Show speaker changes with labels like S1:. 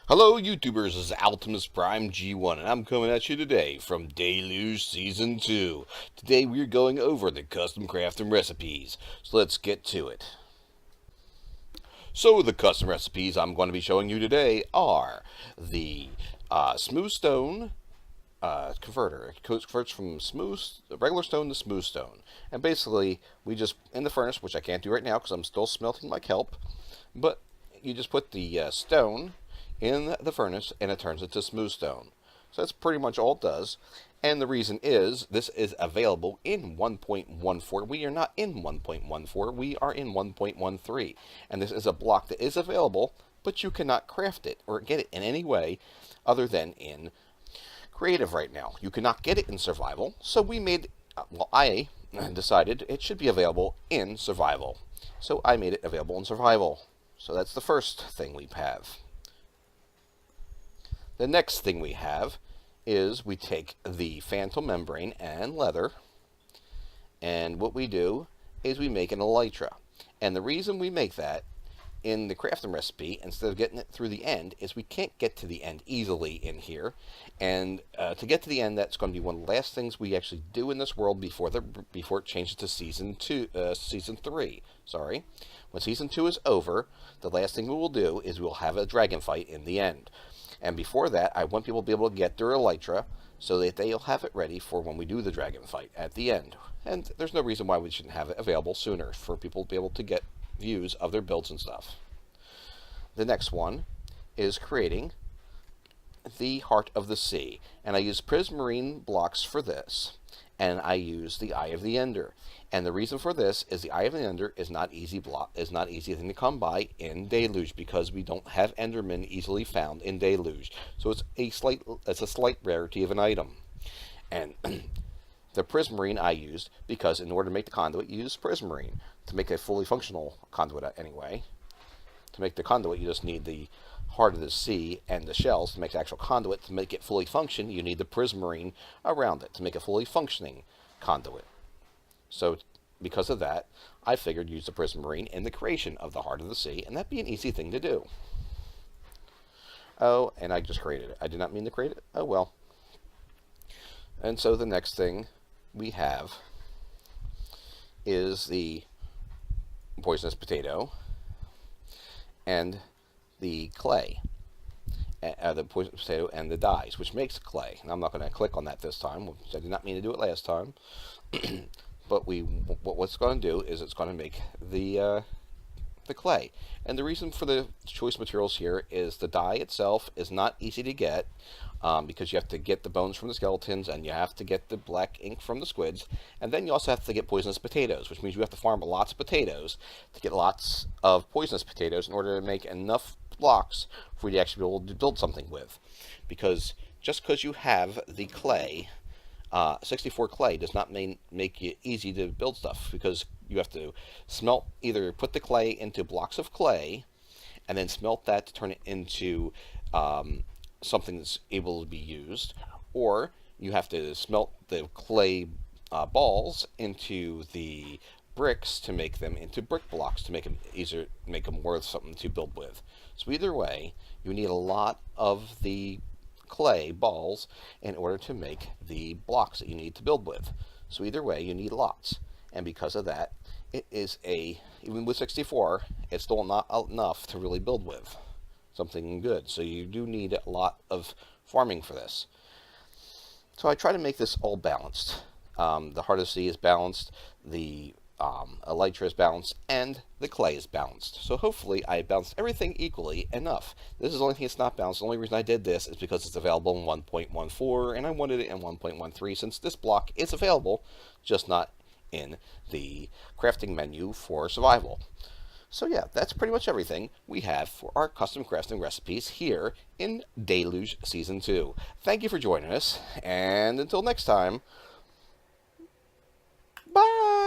S1: Hello YouTubers, this is Altimus Prime G1 and I'm coming at you today from Deluge Season 2. Today we're going over the custom crafting recipes, so let's get to it. So the custom recipes I'm going to be showing you today are the smooth stone converter. It converts from regular stone to smooth stone. And basically, we just, in the furnace, which I can't do right now because I'm still smelting my kelp, but you just put the stone in the furnace and it turns into smooth stone. So that's pretty much all it does. And the reason is, this is available in 1.14. We are not in 1.14, we are in 1.13. And this is a block that is available, but you cannot craft it or get it in any way other than in creative right now. You cannot get it in survival, so we made, I decided it should be available in survival. So I made it available in survival. So that's the first thing we have. The next thing we have is we take the phantom membrane and leather, and what we do is we make an elytra. And the reason we make that in the crafting recipe, instead of getting it through the end, is we can't get to the end easily in here. And to get to the end, that's going to be one of the last things we actually do in this world before it changes to season 3. Sorry. When season 2 is over, the last thing we will do is we will have a dragon fight in the end. And before that, I want people to be able to get their elytra so that they'll have it ready for when we do the dragon fight at the end. And there's no reason why we shouldn't have it available sooner for people to be able to get views of their builds and stuff. The next one is creating the Heart of the Sea, and I use prismarine blocks for this, and I use the Eye of the Ender. And the reason for this is the Eye of the Ender is not easy thing to come by in Deluge because we don't have Endermen easily found in Deluge. So it's a slight rarity of an item. And the prismarine I used because in order to make the conduit, you use prismarine. To make a fully functional conduit anyway. To make the conduit, you just need the Heart of the Sea and the shells. To make the actual conduit, to make it fully function, you need the prismarine around it to make a fully functioning conduit. So because of that, I figured use the prismarine in the creation of the Heart of the Sea, and that'd be an easy thing to do. Oh, and I just created it. I did not mean to create it. Oh well. And so the next thing we have is the poisonous potato and the clay, the poisonous potato and the dyes, which makes clay. And I'm not going to click on that this time, which I did not mean to do it last time. But what it's going to do is it's going to make the clay. And the reason for the choice materials here is the dye itself is not easy to get because you have to get the bones from the skeletons and you have to get the black ink from the squids, and then you also have to get poisonous potatoes, which means you have to farm lots of potatoes to get lots of poisonous potatoes in order to make enough blocks for you to actually be able to build something with. Because just because you have the clay, 64 clay does not make it easy to build stuff, because you have to either put the clay into blocks of clay and then smelt that to turn it into something that's able to be used, or you have to smelt the clay balls into the bricks to make them into brick blocks to make them easier, make them worth something to build with. So either way, you need a lot of the clay balls in order to make the blocks that you need to build with. So either way, you need lots. And because of that, it is even with 64, it's still not enough to really build with something good. So you do need a lot of farming for this. So I try to make this all balanced. The Heart of the Sea is balanced, the elytra is balanced, and the clay is balanced. So hopefully I balanced everything equally enough. This is the only thing that's not balanced. The only reason I did this is because it's available in 1.14, and I wanted it in 1.13 since this block is available, just not in the crafting menu for survival. So yeah, that's pretty much everything we have for our custom crafting recipes here in Deluge Season 2. Thank you for joining us, and until next time, bye!